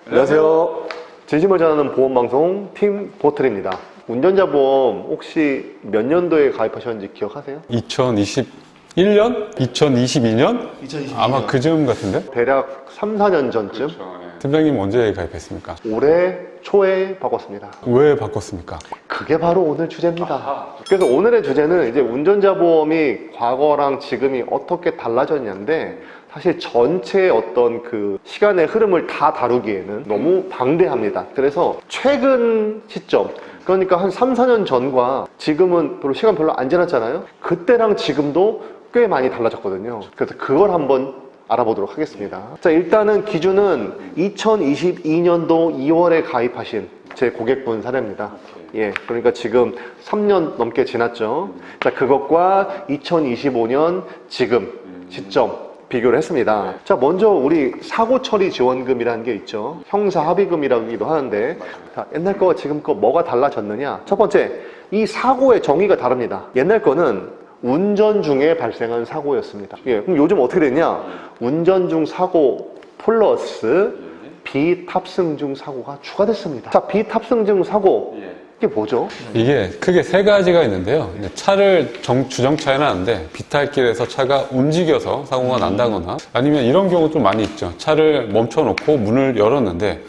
안녕하세요. 진심을 전하는 보험방송 팀 보틀입니다. 운전자 보험 혹시 몇 년도에 가입하셨는지 기억하세요? 2021년? 2022년? 2022년. 아마 그쯤 같은데? 대략 3, 4년 전쯤? 팀장님 언제 가입했습니까? 올해 초에 바꿨습니다. 왜 바꿨습니까? 그게 바로 오늘 주제입니다. 그래서 오늘의 주제는 이제 운전자 보험이 과거랑 지금이 어떻게 달라졌냐인데, 사실 전체의 어떤 그 시간의 흐름을 다 다루기에는 너무 방대합니다. 그래서 최근 시점, 그러니까 한 3, 4년 전과 지금은 시간 별로 안 지났잖아요. 그때랑 지금도 꽤 많이 달라졌거든요. 그래서 그걸 한번 알아보도록 하겠습니다. 자, 일단은 기준은 2022년도 2월에 가입하신 제 고객분 사례입니다. 예, 그러니까 지금 3년 넘게 지났죠. 자, 그것과 2025년 지금 시점 비교를 했습니다. 자, 먼저 우리 사고 처리 지원금이라는 게 있죠. 형사 합의금이라고도 하는데, 자, 옛날 거와 지금 거 뭐가 달라졌느냐? 첫 번째, 이 사고의 정의가 다릅니다. 옛날 거는 운전 중에 발생한 사고였습니다. 예, 그럼 요즘 어떻게 됐냐? 운전 중 사고 플러스 비탑승 중 사고가 추가됐습니다. 자, 비탑승 중 사고, 이게 뭐죠? 이게 크게 세 가지가 있는데요. 차를 주정차해는 하는데 비탈길에서 차가 움직여서 사고가 난다거나, 아니면 이런 경우 좀 많이 있죠. 차를 멈춰놓고 문을 열었는데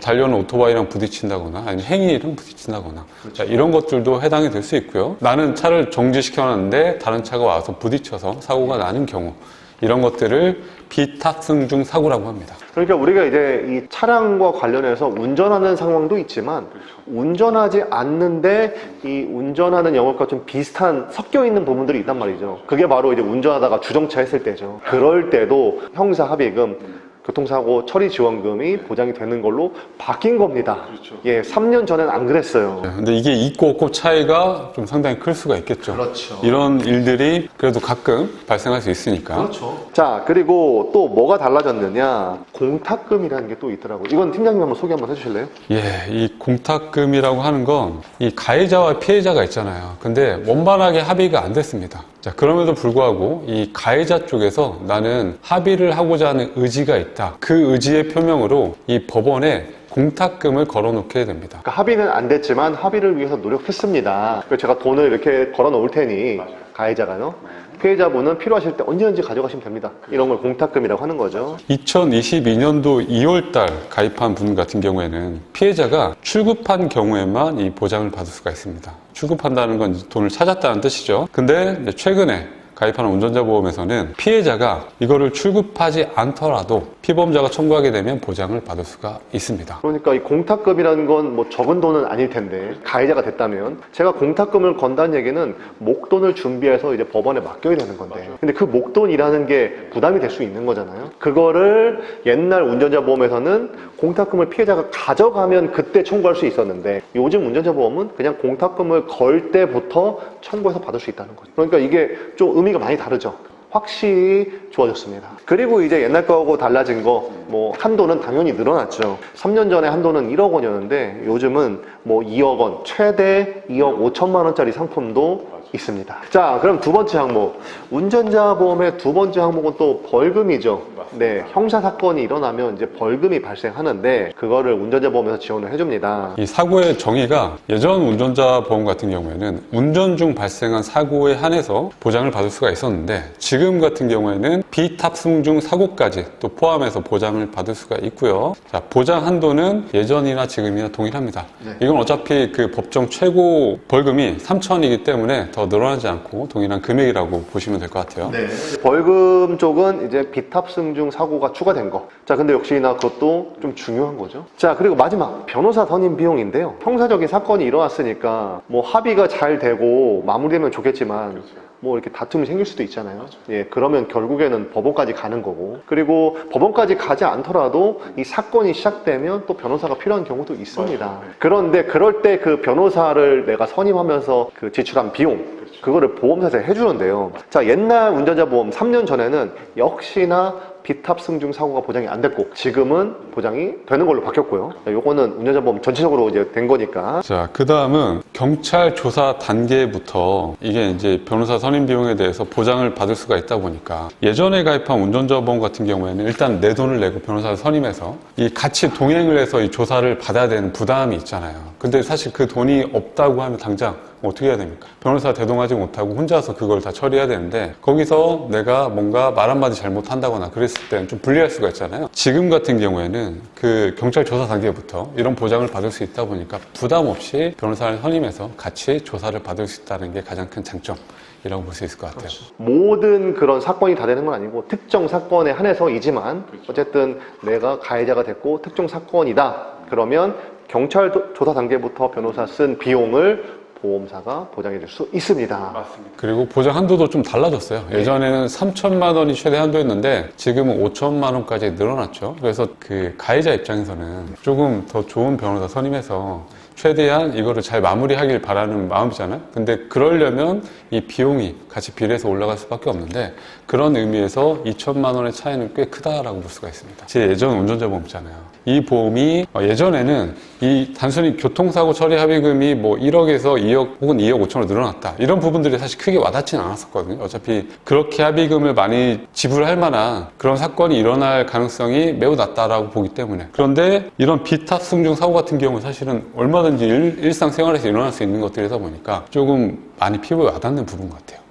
달려오는 오토바이랑 부딪힌다거나 아니면 행인이랑 부딪힌다거나, 자, 이런 것들도 해당이 될 수 있고요. 나는 차를 정지시켜놨는데 다른 차가 와서 부딪혀서 사고가 나는 경우, 이런 것들을 비탑승 중 사고라고 합니다. 그러니까 우리가 이제 이 차량과 관련해서 운전하는 상황도 있지만, 운전하지 않는데 이 운전하는 영역과 좀 비슷한 섞여 있는 부분들이 있단 말이죠. 그게 바로 이제 운전하다가 주정차 했을 때죠. 그럴 때도 형사 합의금, 교통사고 처리 지원금이 보장이 되는 걸로 바뀐 겁니다. 그렇죠. 예, 3년 전엔 안 그랬어요. 근데 이게 있고 없고 차이가 좀 상당히 클 수가 있겠죠. 그렇죠. 이런 일들이 그래도 가끔 발생할 수 있으니까. 그렇죠. 자, 그리고 또 뭐가 달라졌느냐? 공탁금이라는 게 또 있더라고요. 이건 팀장님 한번 소개 한번 해주실래요? 예, 이 공탁금이라고 하는 건 이 가해자와 피해자가 있잖아요. 근데 원만하게 합의가 안 됐습니다. 자, 그럼에도 불구하고 이 가해자 쪽에서 나는 합의를 하고자 하는 의지가 있다. 그 의지의 표명으로 이 법원에 공탁금을 걸어놓게 됩니다. 그러니까 합의는 안 됐지만 합의를 위해서 노력했습니다. 그래서 제가 돈을 이렇게 걸어 놓을 테니, 가해자가요. 피해자분은 필요하실 때 언제든지 가져가시면 됩니다. 이런 걸 공탁금이라고 하는 거죠. 2022년도 2월달 가입한 분 같은 경우에는 피해자가 출급한 경우에만 이 보장을 받을 수가 있습니다. 출급한다는 건 돈을 찾았다는 뜻이죠. 근데 이제 최근에 가입하는 운전자 보험에서는 피해자가 이거를 출급하지 않더라도 피보험자가 청구하게 되면 보장을 받을 수가 있습니다. 그러니까 이 공탁금이라는 건 뭐 적은 돈은 아닐 텐데, 가해자가 됐다면 제가 공탁금을 건다는 얘기는 목돈을 준비해서 이제 법원에 맡겨야 되는 건데, 근데 그 목돈이라는 게 부담이 될 수 있는 거잖아요. 그거를 옛날 운전자 보험에서는 공탁금을 피해자가 가져가면 그때 청구할 수 있었는데, 요즘 운전자 보험은 그냥 공탁금을 걸 때부터 청구해서 받을 수 있다는 거죠. 그러니까 이게 좀 의미가 많이 다르죠. 확실히 좋아졌습니다. 그리고 이제 옛날 거하고 달라진 거, 한도는 당연히 늘어났죠. 3년 전에 한도는 1억 원이었는데 요즘은 2억 원, 최대 2억 5천만 원짜리 상품도 있습니다. 자, 그럼 두 번째 항목. 운전자 보험의 두 번째 항목은 또 벌금이죠. 네, 형사사건이 일어나면 이제 벌금이 발생하는데, 그거를 운전자 보험에서 지원을 해줍니다. 이 사고의 정의가 예전 운전자 보험 같은 경우에는 운전 중 발생한 사고에 한해서 보장을 받을 수가 있었는데, 지금 같은 경우에는 비탑승 중 사고까지 또 포함해서 보장을 받을 수가 있고요. 자, 보장 한도는 예전이나 지금이나 동일합니다. 네. 이건 어차피 그 법정 최고 벌금이 3천이기 때문에 더 늘어나지 않고 동일한 금액이라고 보시면 될 것 같아요. 네. 벌금 쪽은 이제 비탑승 중 사고가 추가된 거. 자, 근데 역시나 그것도 좀 중요한 거죠. 자, 그리고 마지막, 변호사 선임 비용인데요. 형사적인 사건이 일어났으니까 합의가 잘 되고 마무리되면 좋겠지만, 이렇게 다툼이 생길 수도 있잖아요. 예, 그러면 결국에는 법원까지 가는 거고, 그리고 법원까지 가지 않더라도 이 사건이 시작되면 또 변호사가 필요한 경우도 있습니다. 그런데 그럴 때 그 변호사를 내가 선임하면서 그 지출한 비용, 그거를 보험사에서 해주는데요. 자, 옛날 운전자 보험 3년 전에는 역시나 비탑승중 사고가 보장이 안 됐고 지금은 보장이 되는 걸로 바뀌었고요. 요거는 운전자보험 전체적으로 이제 된 거니까. 자, 그 다음은 경찰 조사 단계부터 이게 이제 변호사 선임 비용에 대해서 보장을 받을 수가 있다 보니까 예전에 가입한 운전자 보험 같은 경우에는 일단 내 돈을 내고 변호사를 선임해서 이 같이 동행을 해서 이 조사를 받아야 되는 부담이 있잖아요. 근데 사실 그 돈이 없다고 하면 당장 어떻게 해야 됩니까? 변호사 대동하지 못하고 혼자서 그걸 다 처리해야 되는데 거기서 내가 뭔가 말 한마디 잘못한다거나 그랬을 때는 좀 불리할 수가 있잖아요. 지금 같은 경우에는 그 경찰 조사 단계부터 이런 보장을 받을 수 있다 보니까 부담 없이 변호사를 선임해서 같이 조사를 받을 수 있다는 게 가장 큰 장점이라고 볼 수 있을 것 같아요. 그렇죠. 모든 그런 사건이 다 되는 건 아니고 특정 사건에 한해서이지만 어쨌든 내가 가해자가 됐고 특정 사건이다. 그러면 경찰 조사 단계부터 변호사 쓴 비용을 보험사가 보장해 줄 수 있습니다. 맞습니다. 그리고 보장 한도도 좀 달라졌어요. 예전에는 3천만 원이 최대 한도였는데 지금은 5천만 원까지 늘어났죠. 그래서 그 가해자 입장에서는 조금 더 좋은 변호사 선임해서 최대한 이거를 잘 마무리하길 바라는 마음이잖아요. 근데 그러려면 이 비용이 같이 비례해서 올라갈 수밖에 없는데 그런 의미에서 2천만 원의 차이는 꽤 크다라고 볼 수가 있습니다. 제 예전 운전자 보험 있잖아요. 이 보험이 예전에는 이 단순히 교통사고 처리 합의금이 뭐 1억에서 2억 혹은 2억 5천으로 늘어났다. 이런 부분들이 사실 크게 와닿지는 않았었거든요. 어차피 그렇게 합의금을 많이 지불할 만한 그런 사건이 일어날 가능성이 매우 낮다라고 보기 때문에. 그런데 이런 비탑승중 사고 같은 경우는 사실은 얼마든지 일상생활에서 일어날 수 있는 것들이다 보니까 조금 많이 피부에 와닿는 부분 같아요.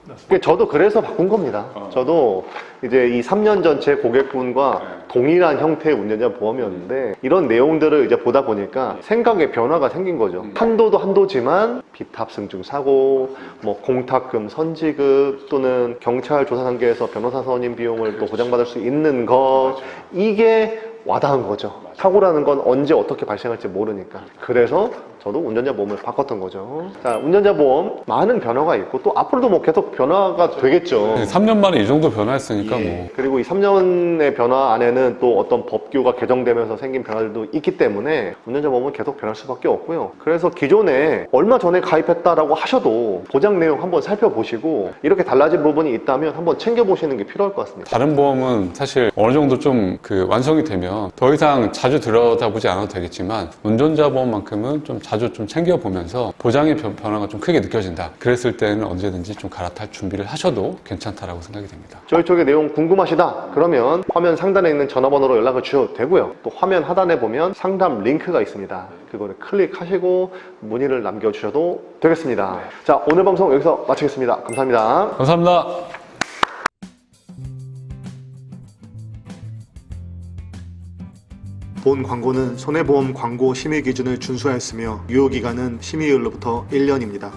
저도 그래서 바꾼 겁니다. 저도 이제 이 3년 전체 고객분과 동일한 형태의 운전자 보험이었는데 이런 내용들을 이제 보다 보니까 생각의 변화가 생긴 거죠. 한도도 한도지만 비탑승중 사고, 뭐 공탁금 선지급 또는 경찰 조사 단계에서 변호사 선임 비용을 또 보장받을 수 있는 거 이게 와닿은 거죠. 사고라는 건 언제 어떻게 발생할지 모르니까. 그래서 저도 운전자 보험을 바꿨던 거죠. 자, 운전자 보험 많은 변화가 있고 또 앞으로도 뭐 계속 변화가 되겠죠. 3년 만에 이 정도 변화했으니까 예. 뭐. 그리고 이 3년의 변화 안에는 또 어떤 법규가 개정되면서 생긴 변화들도 있기 때문에 운전자 보험은 계속 변할 수밖에 없고요. 그래서 기존에 얼마 전에 가입했다라고 하셔도 보장 내용 한번 살펴보시고 이렇게 달라진 부분이 있다면 한번 챙겨보시는 게 필요할 것 같습니다. 다른 보험은 사실 어느 정도 좀 그 완성이 되면 더 이상 자주 들여다보지 않아도 되겠지만 운전자 보험만큼은 좀 자주 좀 챙겨보면서 보장의 변화가 좀 크게 느껴진다. 그랬을 때는 언제든지 좀 갈아탈 준비를 하셔도 괜찮다라고 생각이 됩니다. 저희 쪽의 내용 궁금하시다? 그러면 화면 상단에 있는 전화번호로 연락을 주셔도 되고요. 또 화면 하단에 보면 상담 링크가 있습니다. 그거를 클릭하시고 문의를 남겨주셔도 되겠습니다. 자, 오늘 방송 여기서 마치겠습니다. 감사합니다. 감사합니다. 본 광고는 손해보험 광고 심의 기준을 준수하였으며 유효기간은 심의일로부터 1년입니다.